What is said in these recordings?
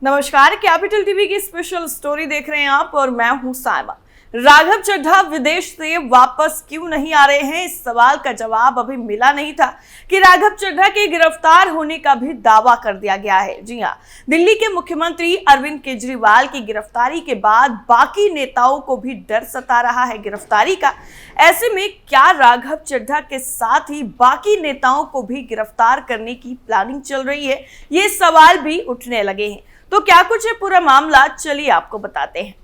नमस्कार, capital TV की special story देख रहे हैं आप और मैं हूं साइमा। राघव चड्ढा विदेश से वापस क्यों नहीं आ रहे हैं, इस सवाल का जवाब अभी मिला नहीं था कि राघव चड्ढा के गिरफ्तार होने का भी दावा कर दिया गया है। जी हां, दिल्ली के मुख्यमंत्री अरविंद केजरीवाल की गिरफ्तारी के बाद बाकी नेताओं को भी डर सता रहा है गिरफ्तारी का। ऐसे में क्या राघव चड्ढा के साथ ही बाकी नेताओं को भी गिरफ्तार करने की प्लानिंग चल रही है, ये सवाल भी उठने लगे हैं। तो क्या कुछ है पूरा मामला, चलिए आपको बताते हैं।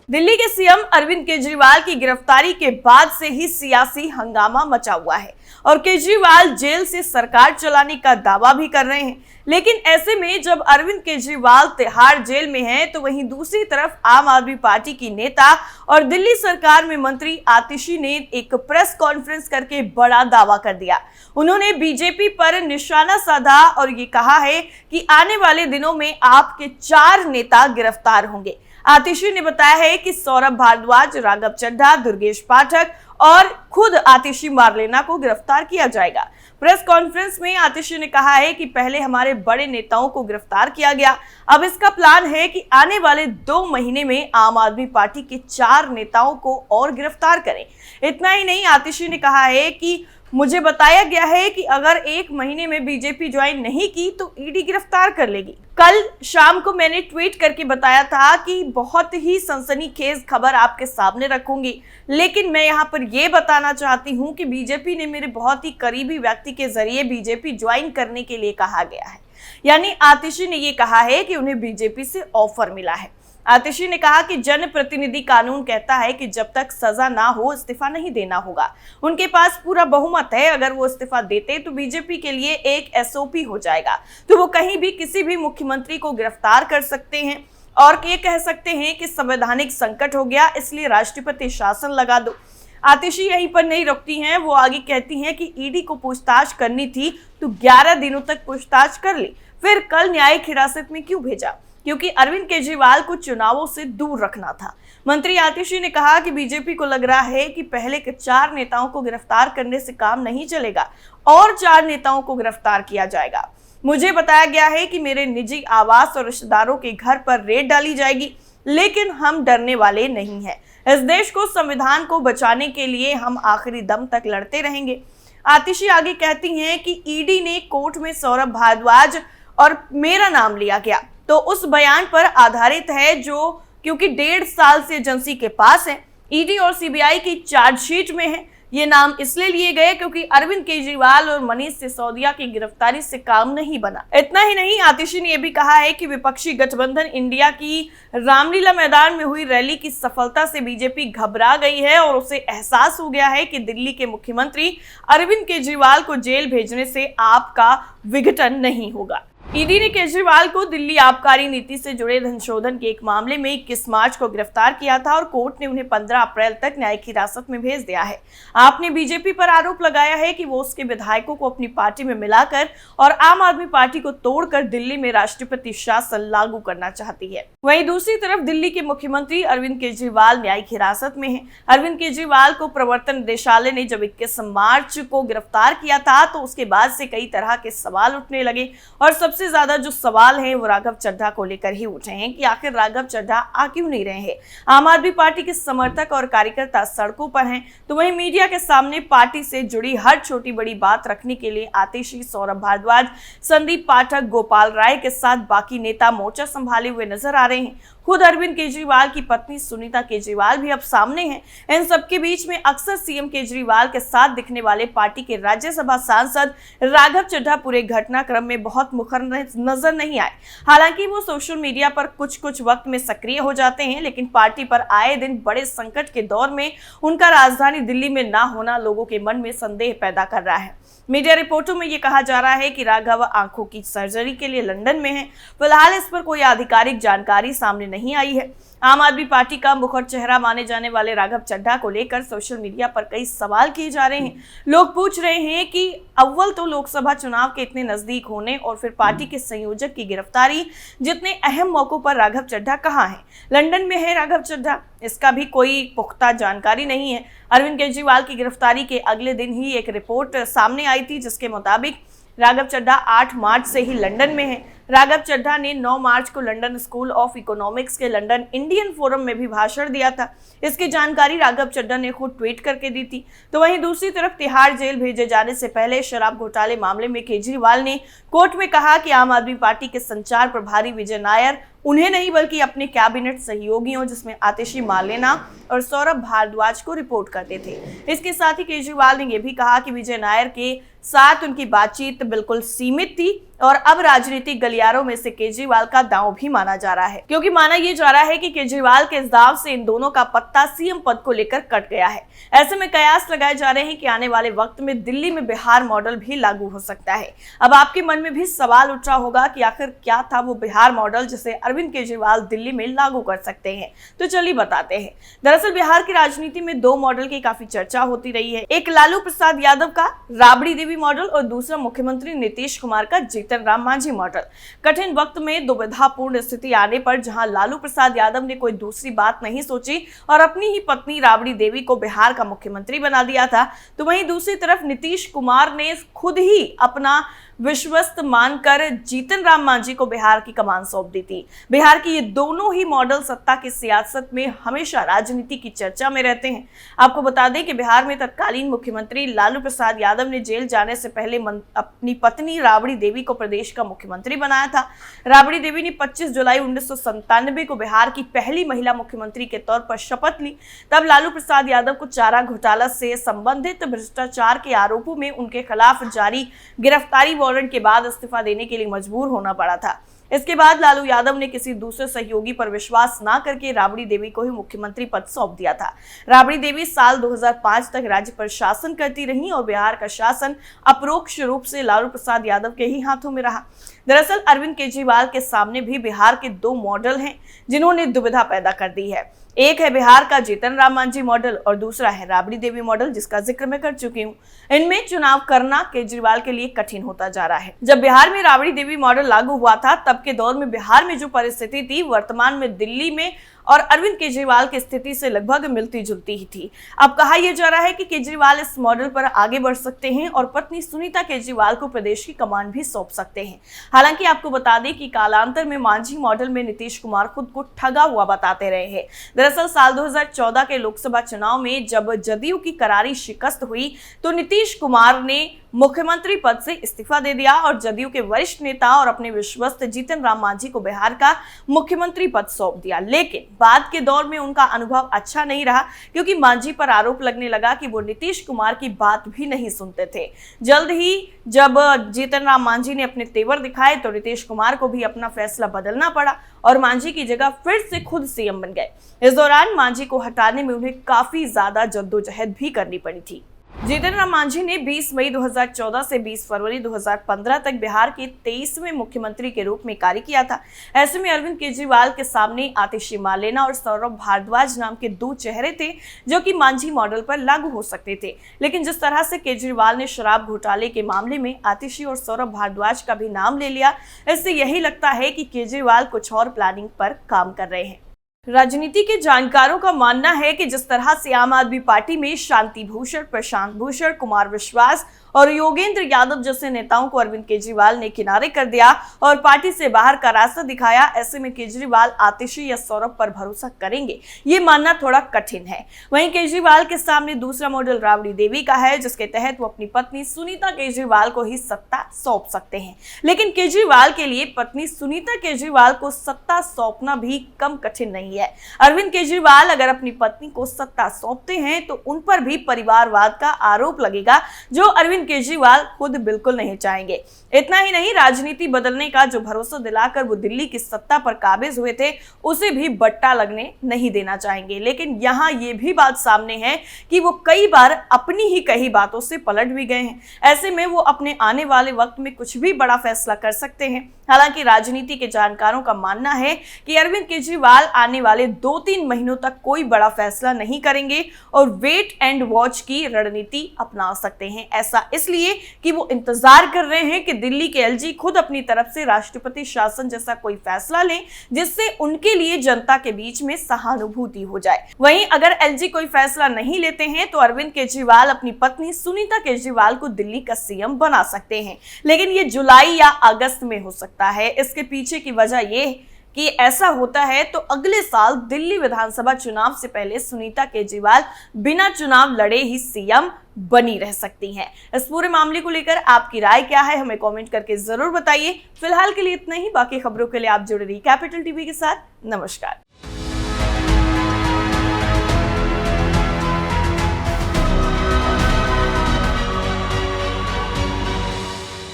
दिल्ली के सीएम अरविंद केजरीवाल की गिरफ्तारी के बाद से ही सियासी हंगामा मचा हुआ है और केजरीवाल जेल से सरकार चलाने का दावा भी कर रहे हैं। लेकिन ऐसे में जब अरविंद केजरीवाल तिहाड़ जेल में हैं, तो वहीं दूसरी तरफ आम आदमी पार्टी की नेता और दिल्ली सरकार में मंत्री आतिशी ने एक प्रेस कॉन्फ्रेंस करके बड़ा दावा कर दिया। उन्होंने बीजेपी पर निशाना साधा और ये कहा है कि आने वाले दिनों में आपके 4 नेता गिरफ्तार होंगे। आतिशी ने बताया है कि सौरभ भारद्वाज, राघव चड्ढा, दुर्गेश पाठक और खुद आतिशी मारलेना को गिरफ्तार किया जाएगा। प्रेस कॉन्फ्रेंस में आतिशी ने कहा है कि पहले हमारे बड़े नेताओं को गिरफ्तार किया गया, अब इसका प्लान है कि आने वाले 2 महीने में आम आदमी पार्टी के 4 नेताओं को और गिरफ्तार करें। इतना ही नहीं, आतिशी ने कहा है कि मुझे बताया गया है कि अगर 1 महीने में बीजेपी ज्वाइन नहीं की तो ईडी गिरफ्तार कर लेगी। कल शाम को मैंने ट्वीट करके बताया था कि बहुत ही सनसनीखेज खबर आपके सामने रखूंगी, लेकिन मैं यहाँ पर यह बताना चाहती हूँ कि बीजेपी ने मेरे बहुत ही करीबी व्यक्ति के जरिए बीजेपी ज्वाइन करने के लिए कहा गया है। यानी आतिशी ने यह कहा है कि उन्हें बीजेपी से ऑफर मिला है। आतिशी ने कहा कि जनप्रतिनिधि कानून कहता है कि जब तक सजा ना हो इस्तीफा नहीं देना होगा। उनके पास पूरा बहुमत है, अगर वो इस्तीफा देते तो बीजेपी के लिए एक एसओपी हो जाएगा, तो वो कहीं भी किसी भी मुख्यमंत्री को गिरफ्तार कर सकते हैं और ये कह सकते हैं कि संवैधानिक संकट हो गया, इसलिए राष्ट्रपति शासन लगा दो। आतिशी यहीं पर नहीं रुकती हैं, वो आगे कहती हैं कि ईडी को पूछताछ करनी थी तो 11 दिनों तक पूछताछ कर ली, फिर कल न्यायिक हिरासत में क्यों भेजा? क्योंकि अरविंद केजरीवाल को चुनावों से दूर रखना था। मंत्री आतिशी ने कहा कि बीजेपी को लग रहा है कि पहले के 4 नेताओं को गिरफ्तार करने से काम नहीं चलेगा और 4 नेताओं को गिरफ्तार किया जाएगा। मुझे बताया गया है कि मेरे निजी आवास और रिश्तेदारों के घर पर रेड डाली जाएगी, लेकिन हम डरने वाले नहीं हैं। इस देश को, संविधान को बचाने के लिए हम आखिरी दम तक लड़ते रहेंगे। आतिशी आगे कहती हैं कि ईडी ने कोर्ट में सौरभ भारद्वाज और मेरा नाम लिया गया तो उस बयान पर आधारित है जो क्योंकि 1.5 साल से एजेंसी के पास है, ईडी और सीबीआई की चार्जशीट में है। ये नाम इसलिए लिए गए क्योंकि अरविंद केजरीवाल और मनीष सिसोदिया की गिरफ्तारी से काम नहीं बना। इतना ही नहीं, आतिशी ने यह भी कहा है कि विपक्षी गठबंधन इंडिया की रामलीला मैदान में हुई रैली की सफलता से बीजेपी घबरा गई है और उसे एहसास हो गया है कि दिल्ली के मुख्यमंत्री अरविंद केजरीवाल को जेल भेजने से आपका विघटन नहीं होगा। ईडी ने केजरीवाल को दिल्ली आबकारी नीति से जुड़े धनशोधन के एक मामले में 21 मार्च को गिरफ्तार किया था और कोर्ट ने उन्हें 15 अप्रैल तक न्यायिक हिरासत में भेज दिया है। आपने बीजेपी पर आरोप लगाया है कि वो उसके विधायकों को अपनी पार्टी में मिलाकर और आम आदमी पार्टी को तोड़कर दिल्ली में राष्ट्रपति शासन लागू करना चाहती है। वहीं दूसरी तरफ दिल्ली के मुख्यमंत्री अरविंद केजरीवाल न्यायिक हिरासत में है। अरविंद केजरीवाल को प्रवर्तन निदेशालय ने जब 21 मार्च को गिरफ्तार किया था तो उसके बाद से कई तरह के सवाल उठने लगे और सबसे ज्यादा जो सवाल है वो राघव चड्ढा को लेकर ही उठे हैं कि आखिर राघव चड्ढा आ क्यों नहीं रहे हैं। आम आदमी पार्टी के समर्थक और कार्यकर्ता सड़कों पर हैं, तो वहीं मीडिया के सामने पार्टी से जुड़ी हर छोटी बड़ी बात रखने के लिए आतिशी, सौरभ भारद्वाज, संदीप पाठक, गोपाल राय के साथ बाकी नेता मोर्चा संभाले हुए नजर आ रहे हैं। खुद अरविंद केजरीवाल की पत्नी सुनीता केजरीवाल भी अब सामने हैं। इन सबके बीच में अक्सर सीएम केजरीवाल के साथ दिखने वाले पार्टी के राज्यसभा सांसद राघव चड्ढा पूरे घटनाक्रम में बहुत मुखर नजर नहीं आए। हालांकि वो सोशल मीडिया पर कुछ वक्त में सक्रिय हो जाते हैं, लेकिन पार्टी पर आए दिन बड़े संकट के दौर में उनका राजधानी दिल्ली में ना होना लोगों के मन में संदेह पैदा कर रहा है। मीडिया रिपोर्टों में ये कहा जा रहा है कि राघव आंखों की सर्जरी के लिए लंदन में हैं। फिलहाल इस पर कोई आधिकारिक जानकारी सामने नहीं आई है। आम आदमी पार्टी का मुखर चेहरा माने जाने वाले राघव चड्ढा को लेकर सोशल मीडिया पर कई सवाल किए जा रहे हैं। लोग पूछ रहे हैं कि अव्वल तो लोकसभा चुनाव के इतने नजदीक होने और फिर पार्टी के संयोजक की गिरफ्तारी जितने अहम मौकों पर राघव चड्ढा कहाँ है? लंदन में है राघव चड्ढा, इसका भी कोई पुख्ता जानकारी नहीं है। अरविंद केजरीवाल की गिरफ्तारी के अगले दिन ही एक रिपोर्ट सामने आई थी जिसके मुताबिक राघव चड्ढा 8 मार्च से ही लंदन में है। राघव चड्ढा ने 9 मार्च को लंदन स्कूल ऑफ इकोनॉमिक्स के लंदन इंडियन फोरम में भी भाषण दिया था। इसकी जानकारी राघव चड्ढा ने खुद ट्वीट करके दी थी। तो वहीं दूसरी तरफ तिहाड़ जेल भेजे जाने से पहले शराब घोटाले मामले में केजरीवाल ने कोर्ट में कहा कि आम आदमी पार्टी के संचार प्रभारी विजय नायर उन्हें नहीं बल्कि अपने कैबिनेट सहयोगियों जिसमें आतिशी मार्लेना और सौरभ भारद्वाज को रिपोर्ट करते थे। इसके साथ ही केजरीवाल ने यह भी कहा कि विजय नायर के साथ उनकी बातचीत बिल्कुल सीमित थी और अब राजनीतिक गलियारों में से केजरीवाल का दांव भी माना जा रहा है, क्योंकि माना यह जा रहा है कि केजरीवाल के इस दांव से इन दोनों का पत्ता सीएम पद को लेकर कट गया है। ऐसे में कयास लगाए जा रहे हैं कि आने वाले वक्त में दिल्ली में बिहार मॉडल भी लागू हो सकता है। अब आपके मन में भी सवाल उठ रहा होगा कि आखिर क्या था वो बिहार मॉडल जिसे अरविंद केजरीवाल दिल्ली में लागू कर सकते हैं। तो चलिए बताते हैं। दरअसल बिहार की राजनीति में 2 मॉडल की काफी चर्चा होती रही है। एक लालू प्रसाद यादव का राबड़ी देवी मॉडल और दूसरा मुख्यमंत्री नीतीश कुमार का जीतन राम मांझी मॉडल। कठिन वक्त में दुविधापूर्ण स्थिति आने पर जहां लालू प्रसाद यादव ने कोई दूसरी बात नहीं सोची और अपनी ही पत्नी राबड़ी देवी को बिहार का मुख्यमंत्री बना दिया था, तो वहीं दूसरी तरफ नीतीश कुमार ने खुद ही अपना विश्वस्त मानकर जीतन राम मांझी को बिहार की कमान सौंप दी थी। बिहार की ये दोनों ही मॉडल सत्ता की सियासत में हमेशा राजनीति की चर्चा में रहते हैं। आपको बता दें कि बिहार में तत्कालीन मुख्यमंत्री लालू प्रसाद यादव ने जेल जाने से पहले अपनी पत्नी राबड़ी देवी को प्रदेश का मुख्यमंत्री बनाया था। राबड़ी देवी ने 25 जुलाई 1997 को बिहार की पहली महिला मुख्यमंत्री के तौर पर शपथ ली। तब लालू प्रसाद यादव को चारा घोटाला से संबंधित भ्रष्टाचार के आरोपों में उनके खिलाफ जारी गिरफ्तारी वारंट के बाद इस्तीफा देने के लिए मजबूर होना पड़ा था। इसके बाद लालू यादव ने किसी दूसरे सहयोगी पर विश्वास न करके राबड़ी देवी को ही मुख्यमंत्री पद सौंप दिया था। राबड़ी देवी साल 2005 तक राज्य पर शासन करती रहीं और बिहार का शासन अपरोक्ष रूप से लालू प्रसाद यादव के ही हाथों में रहा। दरअसल अरविंद केजरीवाल के सामने भी बिहार के 2 मॉडल हैं जिन्होंने दुविधा पैदा कर दी है। एक है बिहार का जीतन राम मांझी मॉडल और दूसरा है राबड़ी देवी मॉडल जिसका जिक्र मैं कर चुकी हूँ। इनमें चुनाव करना केजरीवाल के लिए कठिन होता जा रहा है। जब बिहार में राबड़ी देवी मॉडल लागू हुआ था तब के दौर में बिहार में जो परिस्थिति थी वर्तमान में दिल्ली में और अरविंद केजरीवाल की स्थिति से लगभग मिलती जुलती ही थी। अब कहा यह जा रहा है कि केजरीवाल इस मॉडल पर आगे बढ़ सकते हैं और पत्नी सुनीता केजरीवाल को प्रदेश की कमान भी सौंप सकते हैं। हालांकि आपको बता दें कि कालांतर में मांझी मॉडल में नीतीश कुमार खुद को ठगा हुआ बताते रहे हैं। दरअसल साल 2014 के लोकसभा चुनाव में जब जदयू की करारी शिकस्त हुई तो नीतीश कुमार ने मुख्यमंत्री पद से इस्तीफा दे दिया और जदयू के वरिष्ठ नेता और अपने विश्वस्त जीतन राम मांझी को बिहार का मुख्यमंत्री पद सौंप दिया। लेकिन बाद के दौर में उनका अनुभव अच्छा नहीं रहा क्योंकि मांझी पर आरोप लगने लगा कि वो नीतीश कुमार की बात भी नहीं सुनते थे। जल्द ही जब जीतन राम मांझी ने अपने तेवर दिखाए तो नीतीश कुमार को भी अपना फैसला बदलना पड़ा और मांझी की जगह फिर से खुद सीएम बन गए। इस दौरान मांझी को हटाने में उन्हें काफी ज्यादा जद्दोजहद भी करनी पड़ी थी। जीतन राम मांझी ने 20 मई 2014 से 20 फरवरी 2015 तक बिहार के 23वें मुख्यमंत्री के रूप में कार्य किया था। ऐसे में अरविंद केजरीवाल के सामने आतिशी मार्लेना और सौरभ भारद्वाज नाम के 2 चेहरे थे जो कि मांझी मॉडल पर लागू हो सकते थे। लेकिन जिस तरह से केजरीवाल ने शराब घोटाले के मामले में आतिशी और सौरभ भारद्वाज का भी नाम ले लिया, इससे यही लगता है कि केजरीवाल कुछ और प्लानिंग पर काम कर रहे हैं। राजनीति के जानकारों का मानना है कि जिस तरह से आम आदमी पार्टी में शांति भूषण, प्रशांत भूषण, कुमार विश्वास और योगेंद्र यादव जैसे नेताओं को अरविंद केजरीवाल ने किनारे कर दिया और पार्टी से बाहर का रास्ता दिखाया, ऐसे में केजरीवाल आतिशी या सौरभ पर भरोसा करेंगे ये मानना थोड़ा कठिन है। वहीं केजरीवाल के सामने दूसरा मॉडल राबड़ी देवी का है जिसके तहत वो अपनी पत्नी सुनीता केजरीवाल को ही सत्ता सौंप सकते हैं। लेकिन केजरीवाल के लिए पत्नी सुनीता केजरीवाल को सत्ता सौंपना भी कम कठिन नहीं है। अरविंद केजरीवाल अगर अपनी पत्नी को सत्ता सौंपते हैं तो उन पर भी परिवारवाद का आरोप लगेगा जो अरविंद अरविंद केजरीवाल खुद बिल्कुल नहीं चाहेंगे। इतना ही नहीं, राजनीति बदलने का जो भरोसा दिलाकर वो दिल्ली की सत्ता पर काबिज हुए थे, उसे भी बट्टा लगने नहीं देना चाहेंगे। लेकिन यहाँ ये भी बात सामने है कि वो कई बार अपनी ही कही बातों से पलट भी गए हैं। ऐसे में वो अपने आने वाले वक्त में कुछ भी बड़ा फैसला कर सकते हैं। हालांकि राजनीति के जानकारों का मानना है कि अरविंद केजरीवाल आने वाले 2-3 महीनों तक कोई बड़ा फैसला नहीं करेंगे और वेट एंड वॉच की रणनीति अपना सकते हैं। ऐसा इसलिए कि वो इंतजार कर रहे हैं कि दिल्ली के एलजी खुद अपनी तरफ से राष्ट्रपति शासन जैसा कोई फैसला लें, जिससे उनके लिए जनता के बीच में सहानुभूति हो जाए। वहीं अगर एलजी कोई फैसला नहीं लेते हैं तो अरविंद केजरीवाल अपनी पत्नी सुनीता केजरीवाल को दिल्ली का सीएम बना सकते हैं, लेकिन ये जुलाई या अगस्त में हो सकता है। इसके पीछे की वजह ये कि ऐसा होता है तो अगले साल दिल्ली विधानसभा चुनाव से पहले सुनीता केजरीवाल बिना चुनाव लड़े ही सीएम बनी रह सकती हैं। इस पूरे मामले को लेकर आपकी राय क्या है, हमें कमेंट करके जरूर बताइए। फिलहाल के लिए इतना ही। बाकी खबरों के लिए आप जुड़े रहिए कैपिटल टीवी के साथ। नमस्कार।